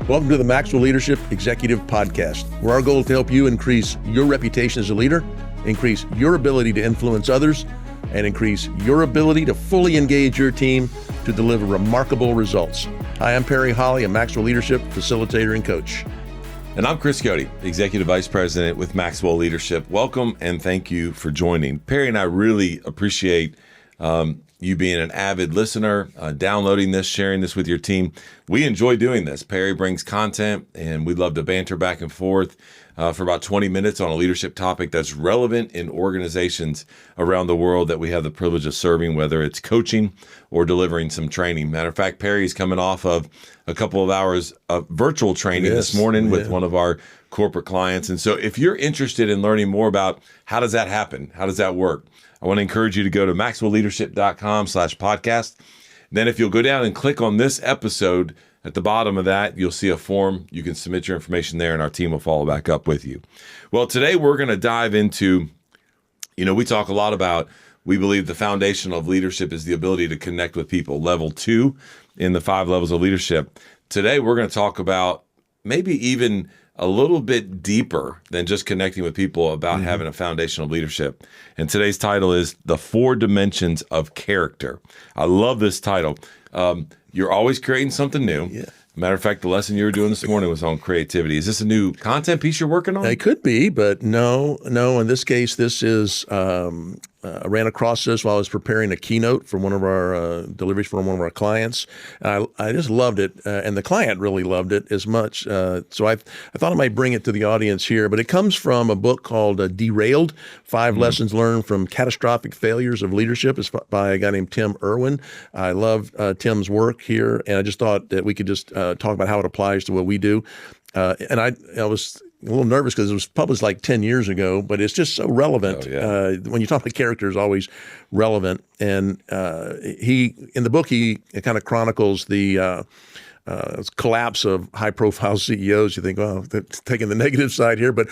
Welcome to the Maxwell Leadership Executive Podcast, where our goal is to help you increase your reputation as a leader, increase your ability to influence others, and increase your ability to fully engage your team to deliver remarkable results. Hi, I'm Perry Holly, a Maxwell Leadership Facilitator and Coach. And I'm Chris Cody, Executive Vice President with Maxwell Leadership. Welcome and thank you for joining. Perry and I really appreciate you being an avid listener, downloading this, sharing this with your team. We enjoy doing this. Perry brings content, and we love to banter back and forth for about 20 minutes on a leadership topic that's relevant in organizations around the world that we have the privilege of serving, whether it's coaching or delivering some training. Matter of fact, Perry's coming off of a couple of hours of virtual training this morning with one of our corporate clients. And so if you're interested in learning more about how does that happen, how does that work, I want to encourage you to go to maxwellleadership.com/podcast. Then if you'll go down and click on this episode, at the bottom of that, you'll see a form. You can submit your information there and our team will follow back up with you. Well, today we're going to dive into, we talk a lot about, we believe the foundation of leadership is the ability to connect with people. Level 2 in the 5 levels of leadership. Today we're going to talk about maybe even a little bit deeper than just connecting with people about having a foundation of leadership. And today's title is The 4 Dimensions of Character. I love this title. You're always creating something new. Yeah. Matter of fact, the lesson you were doing this morning was on creativity. Is this a new content piece you're working on? It could be, but no. In this case, this is, I ran across this while I was preparing a keynote for one of our deliveries for one of our clients. I just loved it, and the client really loved it as much. So I thought I might bring it to the audience here, but it comes from a book called Derailed, 5 Lessons Learned from Catastrophic Failures of Leadership. It's by a guy named Tim Irwin. I love Tim's work here, and I just thought that we could just talk about how it applies to what we do. And I was a little nervous because it was published like 10 years ago, but it's just so relevant. Oh, yeah. When you talk about character, is always relevant. And in the book, he kind of chronicles the collapse of high-profile CEOs. You think, well, they're taking the negative side here, but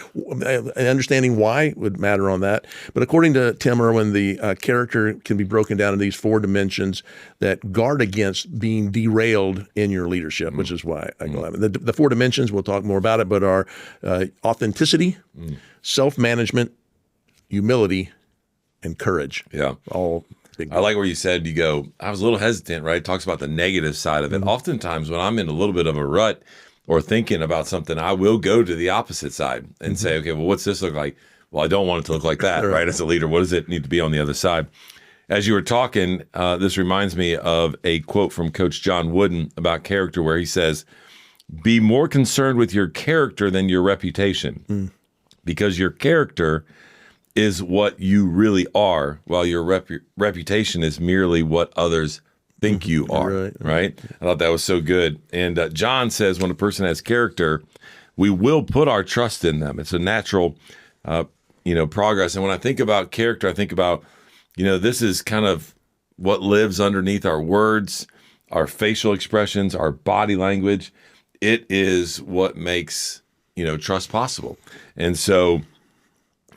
understanding why would matter on that. But according to Tim Irwin, the character can be broken down into these 4 dimensions that guard against being derailed in your leadership, which is why I go at it. The 4 dimensions, we'll talk more about it, but are authenticity, self-management, humility, and courage. Yeah. All I like where you said, I was a little hesitant, right? It talks about the negative side of it. Oftentimes when I'm in a little bit of a rut or thinking about something, I will go to the opposite side and say, okay, well, what's this look like? Well, I don't want it to look like that, right? As a leader, what does it need to be on the other side? As you were talking, this reminds me of a quote from Coach John Wooden about character, where he says, be more concerned with your character than your reputation, because your character is what you really are, while your reputation is merely what others think you are, right? I thought that was so good. And John says when a person has character, we will put our trust in them. It's a natural, progress. And when I think about character, I think about, this is kind of what lives underneath our words, our facial expressions, our body language. It is what makes, trust possible. And so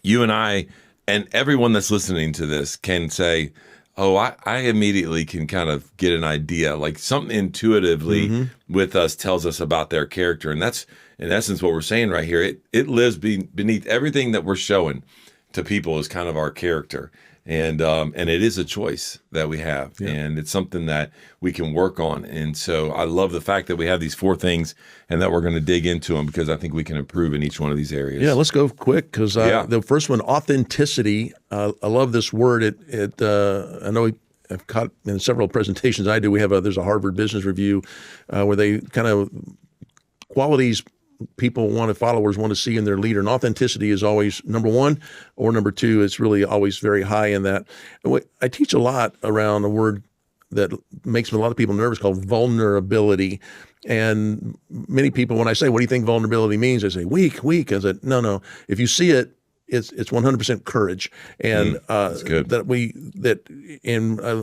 you and I and everyone that's listening to this can say, oh, I immediately can kind of get an idea, like something intuitively with us tells us about their character. And that's, in essence, what we're saying right here. It lives beneath everything that we're showing to people is kind of our character. And it is a choice that we have, and it's something that we can work on. And so I love the fact that we have these 4 things and that we're going to dig into them, because I think we can improve in each one of these areas. Yeah, let's go quick, because the first one, authenticity. I love this word. I know I've caught in several presentations I do. There's a Harvard Business Review where they kind of qualities followers want to see in their leader, and authenticity is always number 1, or number 2. It's really always very high in that. I teach a lot around a word that makes a lot of people nervous called vulnerability. And many people, when I say, what do you think vulnerability means? They say, weak. I said, no. If you see it, it's 100% courage. And that's good. I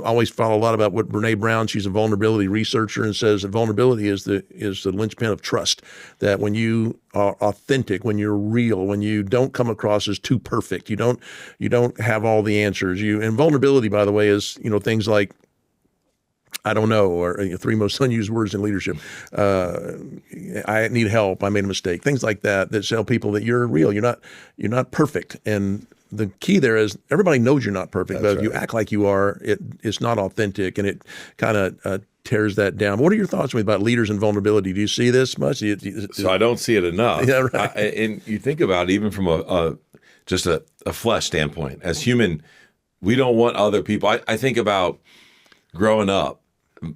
always follow a lot about what Brene Brown, she's a vulnerability researcher, and says that vulnerability is the linchpin of trust. That when you are authentic, when you're real, when you don't come across as too perfect, you don't have all the answers. And vulnerability, by the way, is things like I don't know, or three most unused words in leadership. I need help. I made a mistake. Things like that tell people that you're real. You're not perfect. And the key there is everybody knows you're not perfect, but if you act like you are, it's not authentic, and it kind of tears that down. What are your thoughts about leaders and vulnerability? Do you see this much? So I don't see it enough. Yeah, right. And you think about it, even from just a flesh standpoint, as human, we don't want other people. I think about growing up.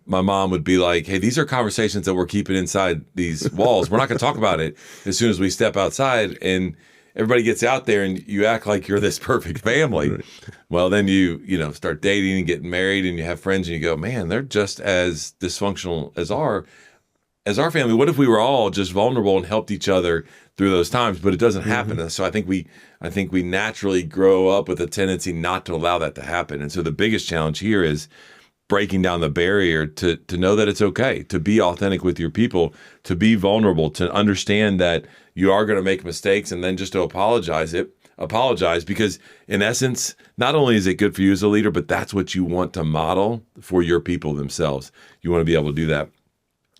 My mom would be like, hey, these are conversations that we're keeping inside these walls. We're not going to talk about it as soon as we step outside. And everybody gets out there and you act like you're this perfect family. Right. Well, then you start dating and getting married and you have friends and you go, man, they're just as dysfunctional as our family. What if we were all just vulnerable and helped each other through those times? But it doesn't happen. So I think we naturally grow up with a tendency not to allow that to happen. And so the biggest challenge here is breaking down the barrier to know that it's okay to be authentic with your people, to be vulnerable, to understand that you are going to make mistakes, and then just to apologize, because in essence, not only is it good for you as a leader, but that's what you want to model for your people themselves. You want to be able to do that.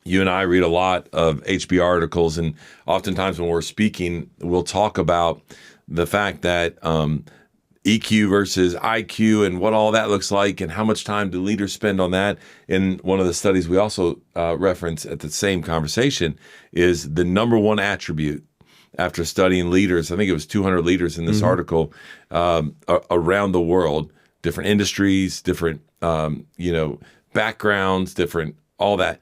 You and I read a lot of HBR articles, and oftentimes when we're speaking, we'll talk about the fact that EQ versus IQ and what all that looks like and how much time do leaders spend on that. In one of the studies we also reference at the same conversation is the number one attribute after studying leaders. I think it was 200 leaders in this article around the world, different industries, different backgrounds, different all that.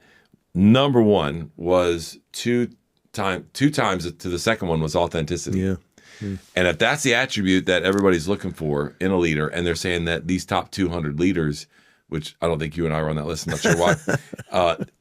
Number one was two times to the second one was authenticity. Yeah. And if that's the attribute that everybody's looking for in a leader, and they're saying that these top 200 leaders, which I don't think you and I are on that list, I'm not sure why,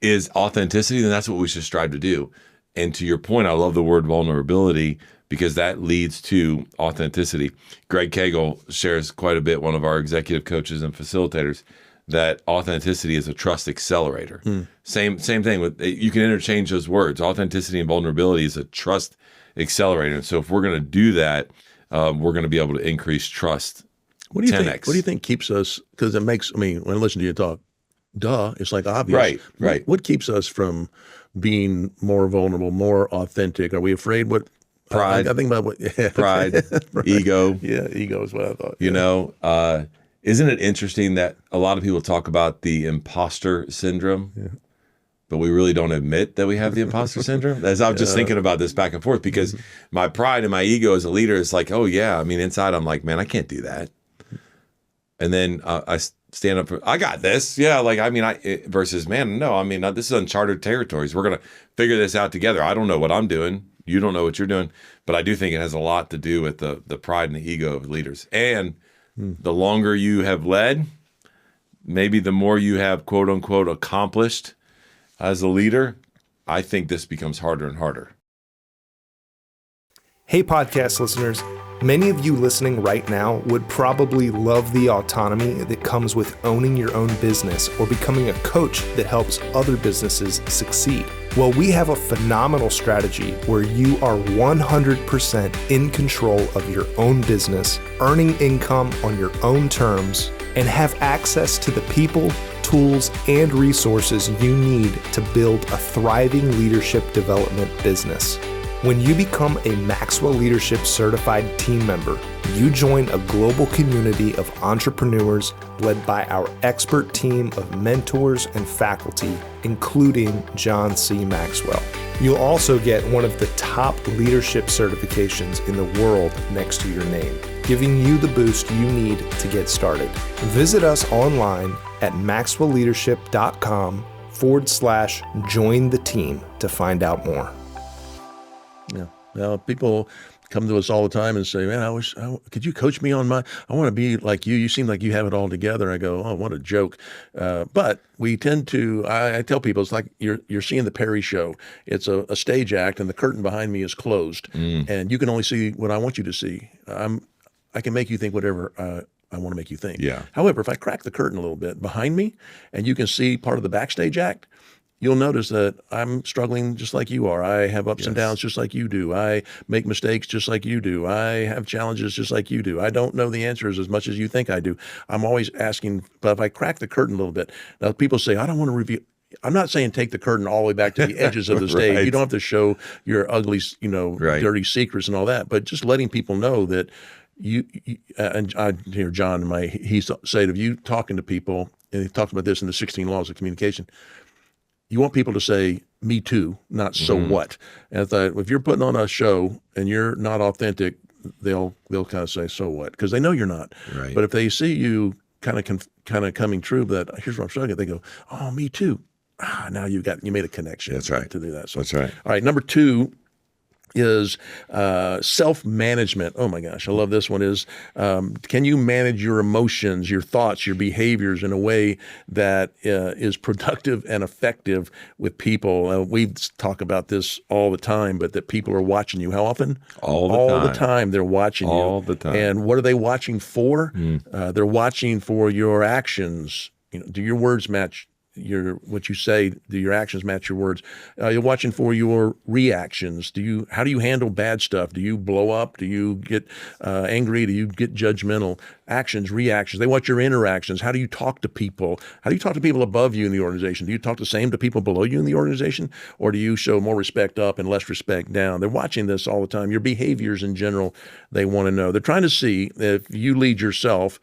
is authenticity, then that's what we should strive to do. And to your point, I love the word vulnerability because that leads to authenticity. Greg Cagle shares quite a bit, one of our executive coaches and facilitators, that authenticity is a trust accelerator. Same thing with, you can interchange those words. Authenticity and vulnerability is a trust accelerator. And so if we're going to do that, we're going to be able to increase trust. What do you 10x. think? What do you think keeps us? Because it makes. I mean, when I listen to you talk, it's like obvious. Right. What keeps us from being more vulnerable, more authentic? Are we afraid? What pride? I think about what pride, ego. Yeah, ego is what I thought. Isn't it interesting that a lot of people talk about the imposter syndrome? Yeah. But we really don't admit that we have the imposter syndrome. As I'm just thinking about this back and forth, because my pride and my ego as a leader is like, oh yeah, I mean, inside I'm like, man, I can't do that. And then I stand up, I got this. Yeah, like, I mean, versus, man, no, I mean, this is uncharted territories. We're going to figure this out together. I don't know what I'm doing. You don't know what you're doing. But I do think it has a lot to do with the pride and the ego of leaders. And the longer you have led, maybe the more you have, quote unquote, accomplished as a leader, I think this becomes harder and harder. Hey, podcast listeners. Many of you listening right now would probably love the autonomy that comes with owning your own business or becoming a coach that helps other businesses succeed. Well, we have a phenomenal strategy where you are 100% in control of your own business, earning income on your own terms, and have access to the people, tools, and resources you need to build a thriving leadership development business. When you become a Maxwell Leadership Certified team member, you join a global community of entrepreneurs led by our expert team of mentors and faculty, including John C. Maxwell. You'll also get one of the top leadership certifications in the world next to your name, giving you the boost you need to get started. Visit us online at maxwellleadership.com/join the team to find out more. Yeah. Now, people come to us all the time and say, man, could you coach me on I want to be like you. You seem like you have it all together. I go, oh, what a joke. But we tend to, I tell people, it's like you're seeing the Perry show. It's a stage act and the curtain behind me is closed and you can only see what I want you to see. I can make you think whatever I want to make you think. Yeah. However, if I crack the curtain a little bit behind me and you can see part of the backstage act, you'll notice that I'm struggling just like you are. I have ups and downs just like you do. I make mistakes just like you do. I have challenges just like you do. I don't know the answers as much as you think I do. I'm always asking, but if I crack the curtain a little bit, now people say, I don't want to reveal. I'm not saying take the curtain all the way back to the edges of the stage. Right. You don't have to show your ugly, Right. dirty secrets and all that, but just letting people know that and I hear John he said, if you talking to people, and he talks about this in the 16 laws of communication, you want people to say, me too, not so what. And I thought, if you're putting on a show and you're not authentic, they'll kind of say, so what? Because they know you're not. Right. But if they see you kind of coming true, that here's what I'm struggling, they go, oh, me too. Now you made a connection. That's right. To do that. So, That's right. All right. Number 2 is self-management. Oh my gosh, I love this one. Is can you manage your emotions, your thoughts, your behaviors in a way that is productive and effective with people? We talk about this all the time, but that people are watching you. How often? All the time they're watching you. All the time. And what are they watching for? They're watching for your actions. Do your words match what you say? Do your actions match your words? You're watching for your reactions. How do you handle bad stuff? Do you blow up? Do you get angry? Do you get judgmental? Actions, reactions. They watch your interactions. How do you talk to people? How do you talk to people above you in the organization? Do you talk the same to people below you in the organization? Or do you show more respect up and less respect down? They're watching this all the time. Your behaviors in general, they want to know. They're trying to see if you lead yourself,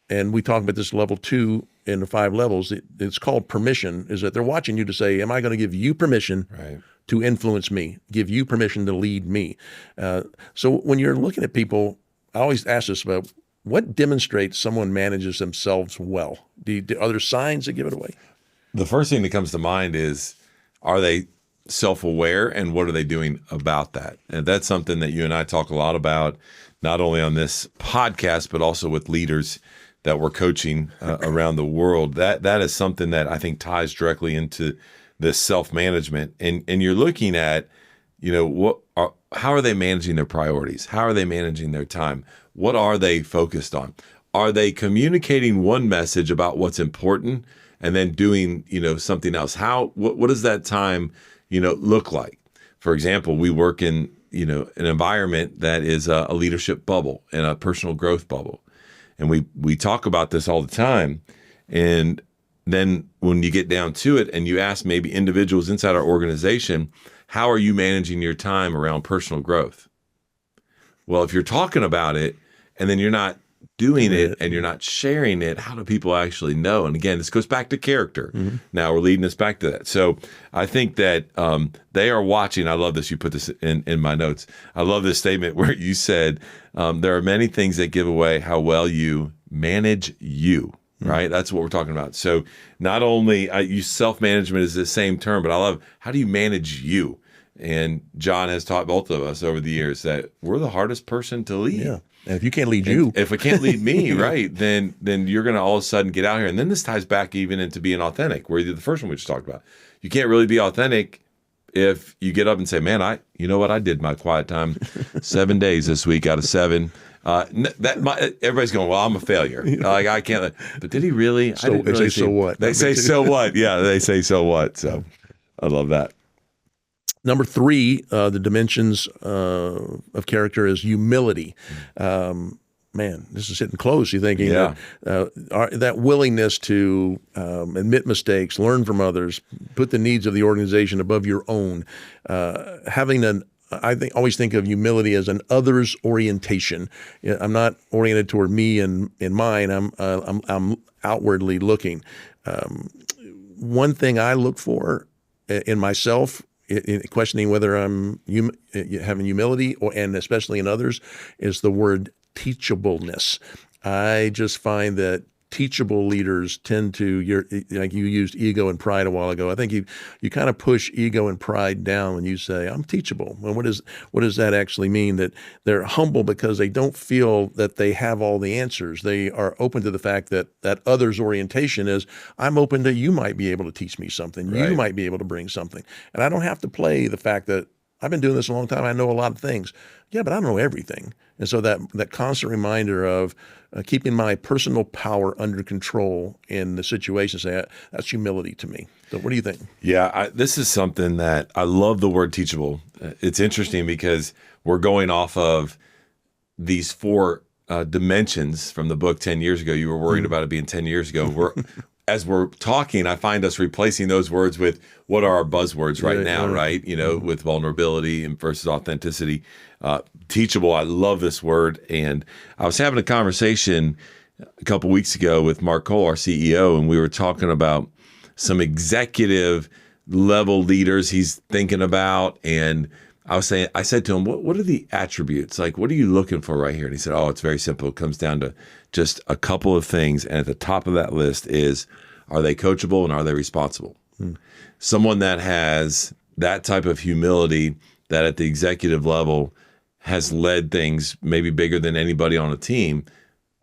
and we talk about this level 2 in the 5 levels. It's called permission, is that they're watching you to say, am I going to give you permission to influence me, give you permission to lead me? So when you're looking at people, I always ask this about what demonstrates someone manages themselves well. Are there signs that give it away? The first thing that comes to mind is, are they self-aware, and what are they doing about that? And that's something that you and I talk a lot about, not only on this podcast, but also with leaders that we're coaching around the world. That is something that I think ties directly into this self-management. And you're looking at, how are they managing their priorities? How are they managing their time? What are they focused on? Are they communicating one message about what's important and then doing, something else? What does that time, look like? For example, we work in, an environment that is a leadership bubble and a personal growth bubble. And we talk about this all the time. And then when you get down to it and you ask maybe individuals inside our organization, how are you managing your time around personal growth? Well, if you're talking about it and then you're not doing it and you're not sharing it, how do people actually know? And again, this goes back to character. Now we're leading us back to that. So I think that they are watching. I love this. You put this in my notes. I love this statement where you said, there are many things that give away how well you manage you, right? That's what we're talking about. So not only use self-management is the same term, but I love, how do you manage you? And John has taught both of us over the years that we're the hardest person to lead. Yeah. And if you can't lead you, if it can't lead me, right, then you're going to all of a sudden get out here. And then this ties back even into being authentic, where the first one we just talked about. You can't really be authentic if you get up and say, man, you know what, I did my quiet time 7 days this week out of 7. Everybody's going, well, I'm a failure. Like, I can't. But did he really? So, they say, so what? They say, so what? Yeah, they say, so what? So I love that. Number 3, the dimensions of character is humility. Man, this is hitting close. You're thinking that willingness to admit mistakes, learn from others, put the needs of the organization above your own. Always think of humility as an others orientation. I'm not oriented toward me and mine. I'm outwardly looking. One thing I look for in myself, in questioning whether I'm having humility and especially in others, is the word teachableness. I just find that teachable leaders tend to, like you used ego and pride a while ago. I think you kind of push ego and pride down when you say, I'm teachable. Well, what does that actually mean? That they're humble because they don't feel that they have all the answers. They are open to the fact that others' orientation is, I'm open to, you might be able to teach me something. Right. You might be able to bring something. And I don't have to play the fact that I've been doing this a long time. I know a lot of things. Yeah, but I don't know everything. And so that constant reminder of keeping my personal power under control in the situation, that's humility to me. So what do you think? Yeah, this is something that I love the word teachable. It's interesting because we're going off of these four dimensions from the book 10 years ago. You were worried about it being 10 years ago. As we're talking, I find us replacing those words with what are our buzzwords right now, right? With vulnerability and versus authenticity. Teachable, I love this word. And I was having a conversation a couple weeks ago with Mark Cole, our CEO, and we were talking about some executive level leaders he's thinking about. And I said to him, what are the attributes? Like, what are you looking for right here? And he said, it's very simple. It comes down to just a couple of things. And at the top of that list is, are they coachable and are they responsible? Someone that has that type of humility, that at the executive level has led things maybe bigger than anybody on a team,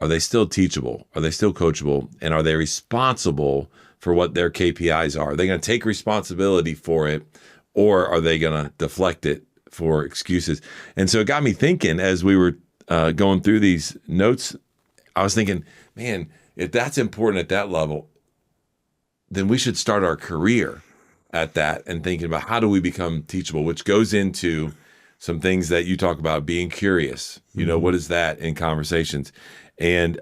are they still teachable? Are they still coachable? And are they responsible for what their KPIs are? Are they going to take responsibility for it, or are they going to deflect it for excuses? And so it got me thinking as we were going through these notes. I was thinking, man, if that's important at that level, then we should start our career at that and thinking about how do we become teachable, which goes into some things that you talk about, being curious. What is that in conversations? And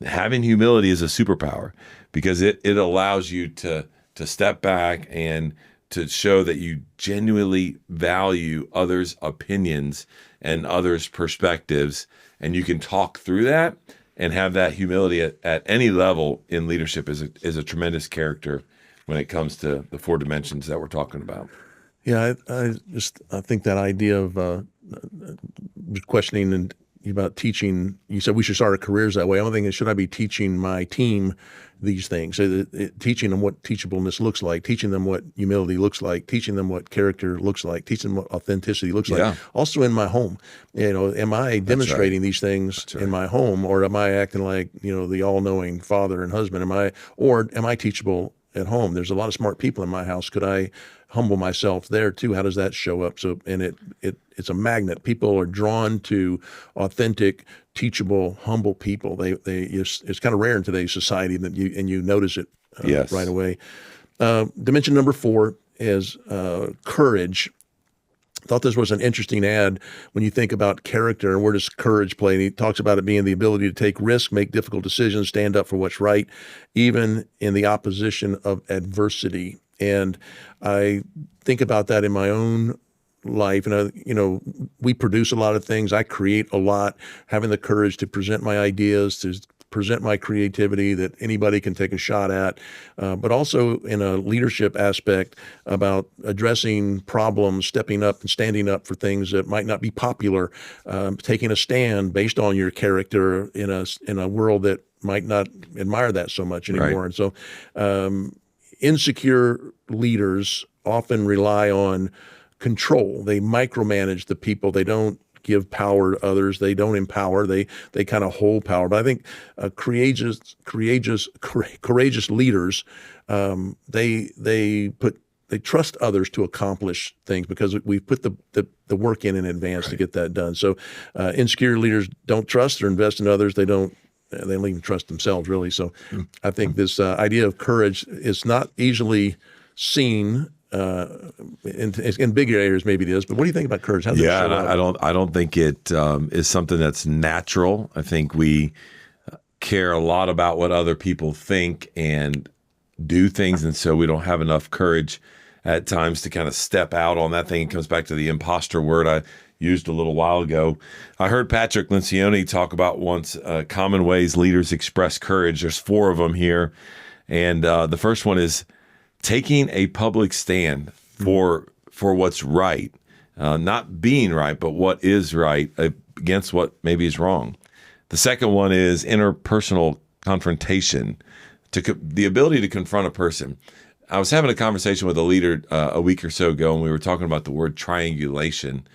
having humility is a superpower because it allows you to step back and to show that you genuinely value others' opinions and others' perspectives, and you can talk through that and have that humility at any level in leadership is a tremendous character when it comes to the four dimensions that we're talking about. Yeah, I think that idea of questioning and about teaching. You said we should start our careers that way. I'm thinking, should I be teaching my team these things? Teaching them what teachableness looks like, teaching them what humility looks like, teaching them what character looks like, teaching them what authenticity looks like. Also in my home, am I demonstrating these things in my home, or am I acting like the all-knowing father and husband? Am I teachable at home? There's a lot of smart people in my house. Could I humble myself there too? How does that show up? So, and it's a magnet. People are drawn to authentic, teachable, humble people. It's kind of rare in today's society that you notice it right away. Dimension number 4 is courage. I thought this was an interesting ad when you think about character and where does courage play. And he talks about it being the ability to take risks, make difficult decisions, stand up for what's right, even in the opposition of adversity. And I think about that in my own life. And, we produce a lot of things. I create a lot, having the courage to present my ideas, to present my creativity that anybody can take a shot at, but also in a leadership aspect about addressing problems, stepping up and standing up for things that might not be popular, taking a stand based on your character in a world that might not admire that so much anymore. Right. And so insecure leaders often rely on control. They micromanage the people. They don't give power to others. They don't empower. They kind of hold power. But I think courageous leaders, they trust others to accomplish things because we've put the work in advance to get that done. So insecure leaders don't trust or invest in others. They don't even trust themselves, really. So I think this idea of courage is not easily seen. In bigger areas, maybe it is. But what do you think about courage? How does it show up? I don't think it is something that's natural. I think we care a lot about what other people think and do things, and so we don't have enough courage at times to kind of step out on that thing. It comes back to the imposter word I used a little while ago. I heard Patrick Lencioni talk about once common ways leaders express courage. There's 4 of them here, and the first one is taking a public stand for what's right, not being right, but what is right against what maybe is wrong. The second one is interpersonal confrontation, the ability to confront a person. I was having a conversation with a leader a week or so ago, and we were talking about the word triangulation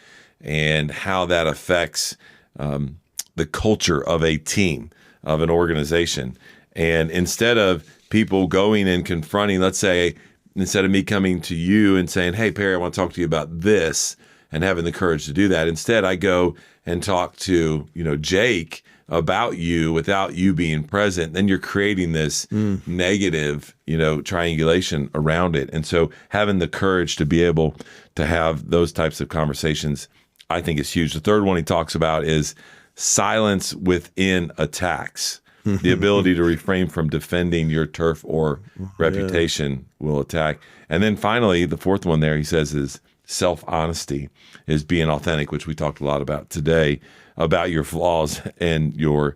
and how that affects the culture of a team, of an organization. And instead of people going and confronting, let's say, instead of me coming to you and saying, hey, Perry, I want to talk to you about this, and having the courage to do that. Instead, I go and talk to, Jake about you without you being present. Then you're creating this negative, triangulation around it. And so having the courage to be able to have those types of conversations, I think is huge. The third one he talks about is silence within attacks. The ability to refrain from defending your turf or reputation will attack. And then finally, the fourth one there, he says, is self-honesty, is being authentic, which we talked a lot about today, about your flaws and your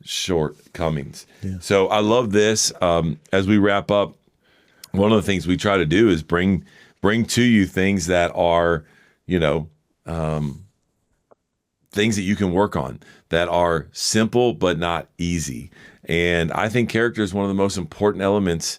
shortcomings. Yeah. So I love this. As we wrap up, one of the things we try to do is bring to you things that are, things that you can work on that are simple but not easy. And I think character is one of the most important elements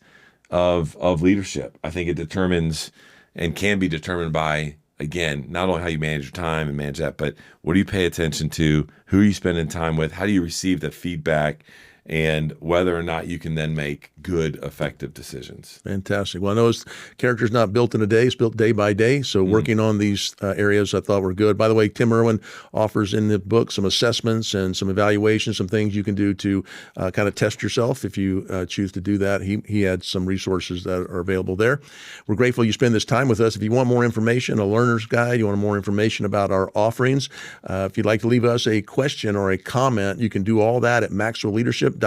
of leadership. I think it determines and can be determined by, again, not only how you manage your time and manage that, but what do you pay attention to, who are you spending time with, how do you receive the feedback, and whether or not you can then make good, effective decisions. Fantastic. Well, I know character's not built in a day, it's built day by day. So working on these areas I thought were good. By the way, Tim Irwin offers in the book some assessments and some evaluations, some things you can do to kind of test yourself if you choose to do that. He had some resources that are available there. We're grateful you spend this time with us. If you want more information, a learner's guide, you want more information about our offerings, if you'd like to leave us a question or a comment, you can do all that at maxwellleadership.com/podcast.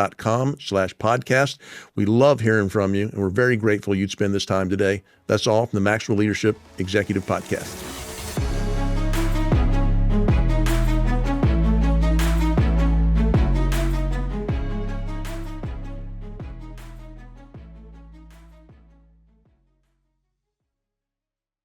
We love hearing from you, and we're very grateful you'd spend this time today. That's all from the Maxwell Leadership Executive Podcast.